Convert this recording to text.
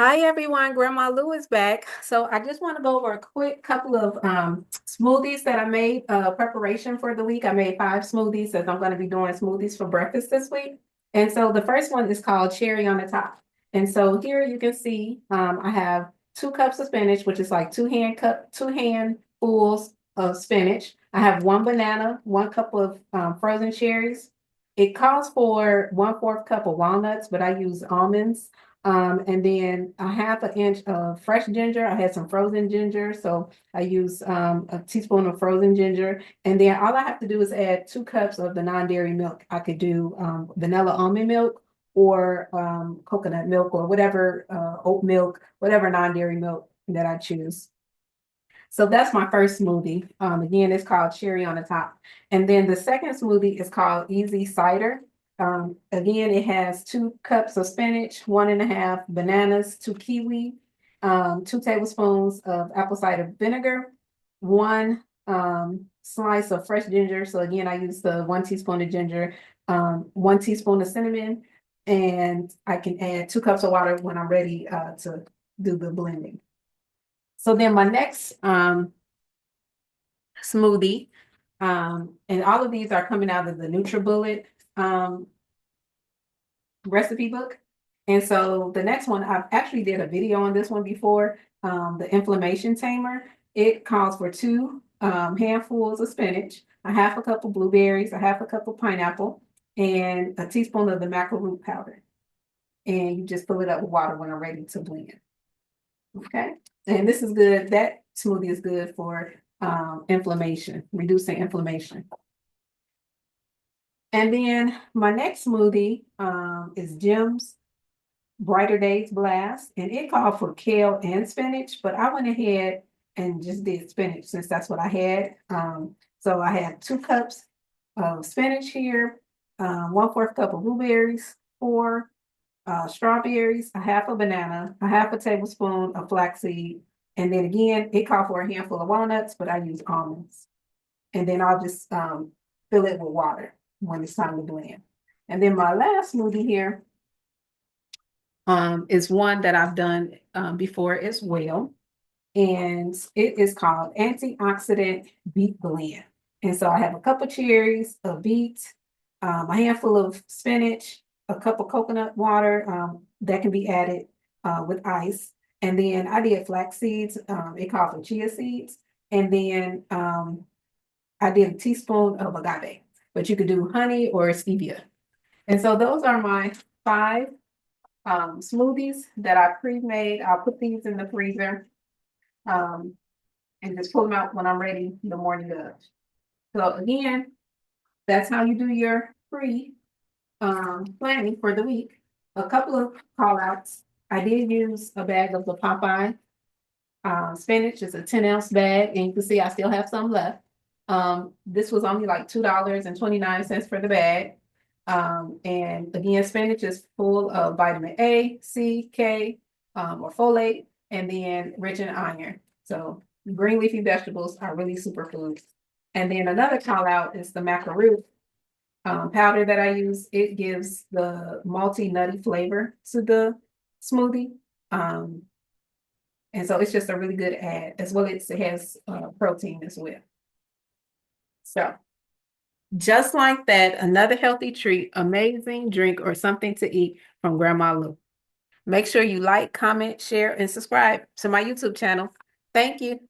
Hi everyone, Grandma Lou is back. So I just want to go over a quick couple of smoothies that I made preparation for the week. I made 5 smoothies as I'm going to be doing smoothies for breakfast this week. And so the first one is called Cherry on the Top. And so here you can see I have 2 cups of spinach, which is like 2 handfuls of spinach. I have 1 banana, 1 cup of frozen cherries. It calls for 1/4 cup of walnuts, but I use almonds. And then a 1/2 inch of fresh ginger. I had some frozen ginger, so I use a teaspoon of frozen ginger. And then all I have to do is add 2 cups of the non-dairy milk. I could do vanilla almond milk or coconut milk or whatever, oat milk, whatever non-dairy milk that I choose. So that's my first smoothie. Again, it's called Cherry on the Top. And then the second smoothie is called Easy Cider. Again, it has 2 cups of spinach, 1 1/2 bananas, 2 kiwi, 2 tablespoons of apple cider vinegar, 1 slice of fresh ginger. So again, I use the 1 teaspoon of ginger, 1 teaspoon of cinnamon, and I can add 2 cups of water when I'm ready to do the blending. So then my next smoothie, and all of these are coming out of the NutriBullet um, recipe book. And so the next one, I've actually did a video on this one before, the inflammation tamer. It calls for 2 handfuls of spinach, a 1/2 cup of blueberries, a 1/2 cup of pineapple, and a teaspoon of the mackerel root powder. And you just fill it up with water when I'm ready to blend. Okay. And this is good. That smoothie is good for inflammation, reducing inflammation. And then my next smoothie is Jim's Brighter Days Blast, and it called for kale and spinach, but I went ahead and just did spinach since that's what I had. So I had 2 cups of spinach here, 1/4 cup of blueberries, 4 strawberries, a 1/2 banana, a 1/2 tablespoon of flaxseed, and then again, it called for a handful of walnuts, but I use almonds. And then I'll just fill it with water when it's time to blend. And then my last smoothie here is one that I've done before as well. And it is called Antioxidant Beet Blend. And so I have a cup of cherries, a beet, a handful of spinach, a cup of coconut water that can be added with ice. And then I did flax seeds. It called for chia seeds. And then I did a teaspoon of agave, but you could do honey or stevia. And so those are my 5 smoothies that I pre-made. I'll put these in the freezer and just pull them out when I'm ready the morning of. So again, that's how you do your pre planning for the week. A couple of call outs. I did use a bag of the Popeye spinach. It's a 10-ounce bag, and you can see I still have some left. This was only like $2.29 for the bag. And again, spinach is full of vitamin A, C, K, or folate, and then rich in iron. So green leafy vegetables are really superfoods. And then another call out is the macaroon powder that I use. It gives the malty nutty flavor to the smoothie. And so it's just a really good add, as well as it has protein as well. So just like that, another healthy treat, amazing drink, or something to eat from Grandma Lou. Make sure you like, comment, share, and subscribe to my YouTube channel. Thank you.